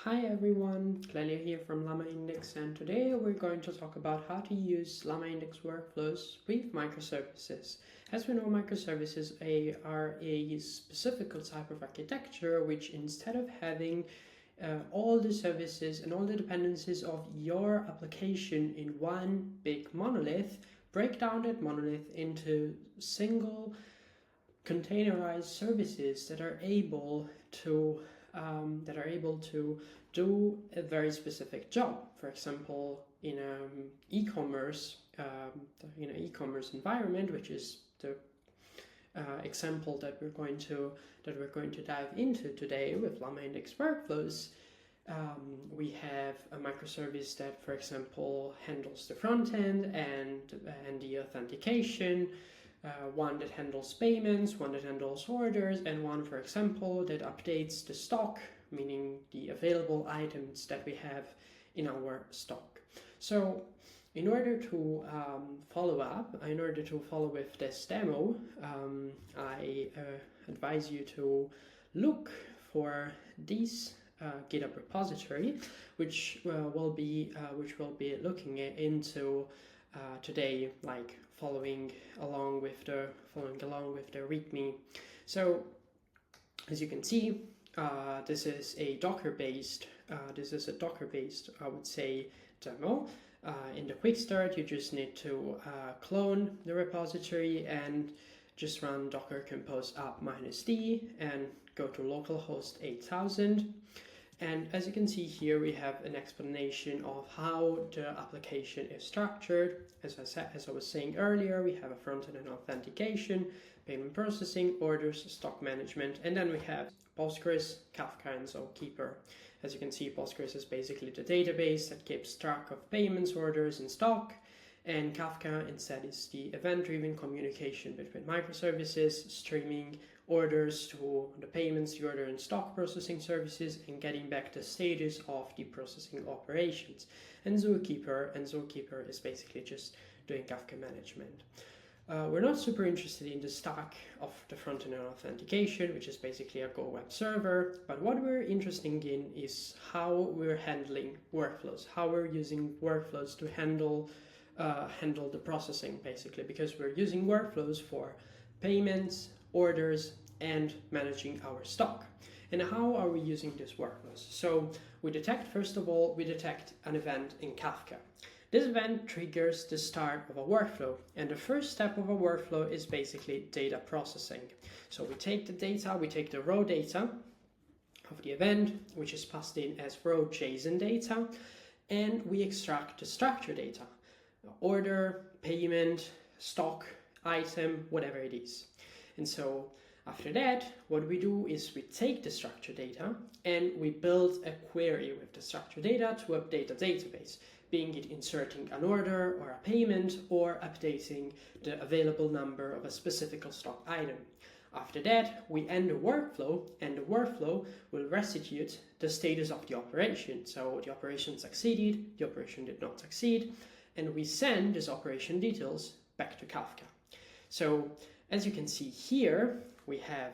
Hi everyone, Clelia here from LlamaIndex, and today we're going to talk about how to use LlamaIndex Workflows with microservices. As we know, microservices are a specific type of architecture which, instead of having all the services and all the dependencies of your application in one big monolith, break down that monolith into single containerized services that are able to do a very specific job. For example, in an e-commerce environment, which is the example that we're going to dive into today with LlamaIndex Workflows. We have a microservice that, for example, handles the front end and the authentication. One that handles payments, one that handles orders, and one, for example, that updates the stock, meaning the available items that we have in our stock. So in order to follow with this demo, I advise you to look for this GitHub repository, which we'll be looking into today, like following along with the README. So as you can see, this is a Docker-based I would say demo. In the quick start, you just need to clone the repository and just run docker compose app -d and go to localhost 8000. And as you can see here, we have an explanation of how the application is structured. As I was saying earlier, we have a front-end and authentication, payment processing, orders, stock management, and then we have Postgres, Kafka, and Zookeeper. As you can see, Postgres is basically the database that keeps track of payments, orders, and stock, and Kafka instead is the event-driven communication between microservices, streaming orders to the payments, the order and stock processing services, and getting back the status of the processing operations. And Zookeeper is basically just doing Kafka management. We're not super interested in the stack of the front-end and authentication, which is basically a Go web server, but what we're interested in is how we're handling workflows, how we're using workflows to handle the processing, basically, because we're using workflows for payments, orders, and managing our stock. And how are we using these workflows? So first of all, we detect an event in Kafka. This event triggers the start of a workflow, and the first step of a workflow is basically data processing. So we take the data, we take the raw data of the event, which is passed in as raw JSON data, and we extract the structured data, order, payment, stock, item, whatever it is. And so after that, what we do is we take the structured data and we build a query with the structured data to update the database, being it inserting an order or a payment or updating the available number of a specific stock item. After that, we end the workflow, and the workflow will restitute the status of the operation. So the operation succeeded, the operation did not succeed, and we send these operation details back to Kafka. So as you can see here, we have,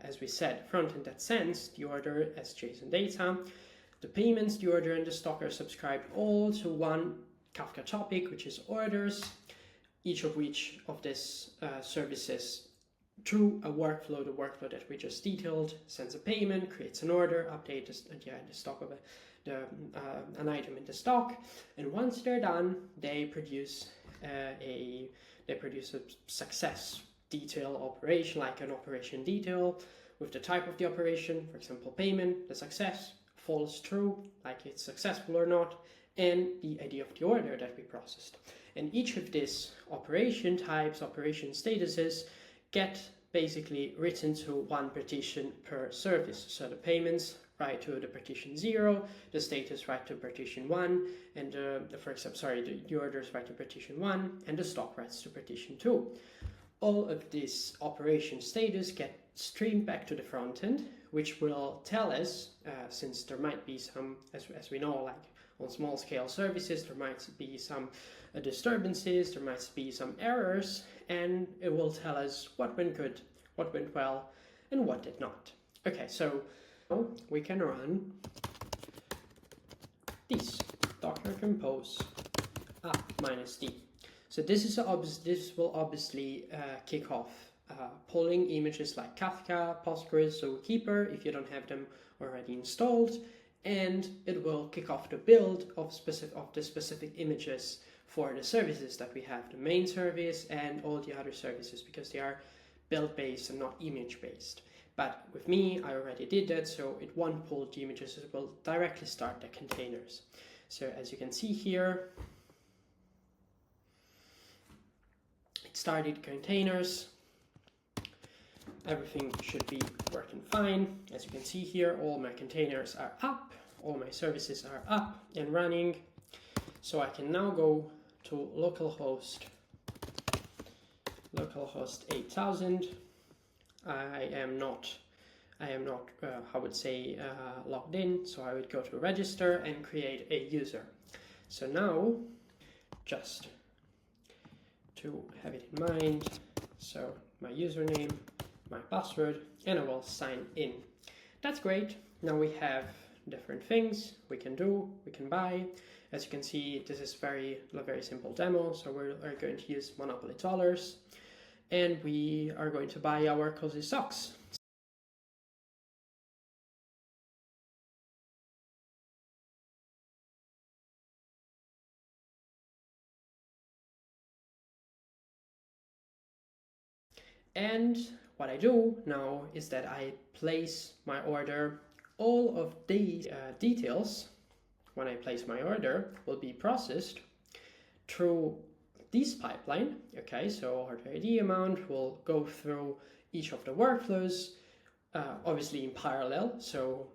as we said, front-end that sends the order as JSON data. The payments, the order, and the stock are subscribed all to one Kafka topic, which is orders, each of which of these services through a workflow, the workflow that we just detailed, sends a payment, creates an order, updates the stock of an item in the stock, and once they're done, they produce a success detail operation, like an operation detail with the type of the operation, for example, payment, the success, falls through, like it's successful or not, and the ID of the order that we processed. And each of these operation types, operation statuses, get basically written to one partition per service. So the payments write to the partition 0, the status write to partition 1, and the orders write to partition 1, and the stock writes to partition 2. All of these operation status get streamed back to the front end, which will tell us, since there might be some, as we know, like on small scale services, there might be some disturbances, there might be some errors, and it will tell us what went good, what went well, and what did not. Okay, so we can run these docker compose app -d. So this will obviously kick off pulling images like Kafka, Postgres, or Keeper if you don't have them already installed, and it will kick off the build of the specific images for the services that we have, the main service and all the other services, because they are build-based and not image-based. But with me, I already did that, so it won't pull the images, it will directly start the containers. So as you can see here, it started containers. Everything should be working fine. As you can see here, all my containers are up, all my services are up and running. So I can now go to localhost 8000. I am not logged in, so I would go to register and create a user. So now, just to have it in mind, so my username, my password, and I will sign in. That's great. Now we have different things we can do, we can buy. As you can see, this is a very simple demo, so we're going to use Monopoly dollars, and we are going to buy our cozy socks. And what I do now is that I place my order. All of these details, when I place my order, will be processed through this pipeline. Okay, so order ID amount will go through each of the workflows, obviously in parallel. So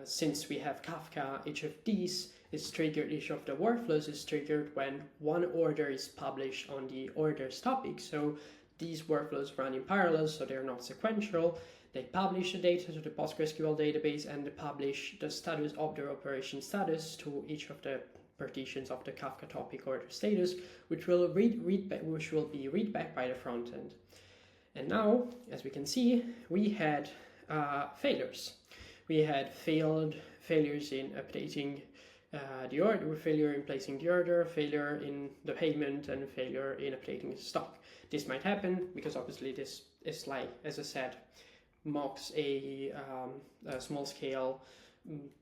since we have Kafka, each of these is triggered, each of the workflows is triggered when one order is published on the orders topic. So these workflows run in parallel, so they're not sequential. They publish the data to the PostgreSQL database, and they publish the status of their operation status to each of the partitions of the Kafka topic order status, which will be read back by the front end. And now, as we can see, we had failures. We had failures in updating the order, failure in placing the order, failure in the payment, and failure in updating the stock. This might happen because obviously this is, like, as I said, mocks a small-scale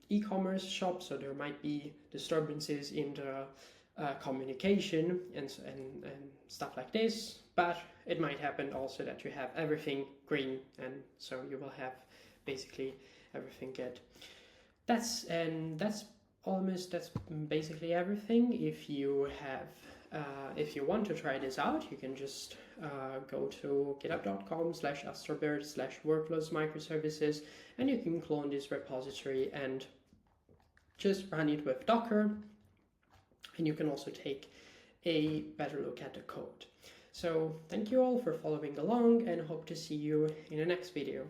e-commerce shop, so there might be disturbances in the communication and stuff like this. But it might happen also that you have everything green, and so you will have basically everything good. That's basically everything. If you want to try this out, you can just go to github.com/astrobird/workflows microservices, and you can clone this repository and just run it with Docker, and you can also take a better look at the code. So thank you all for following along, and hope to see you in the next video.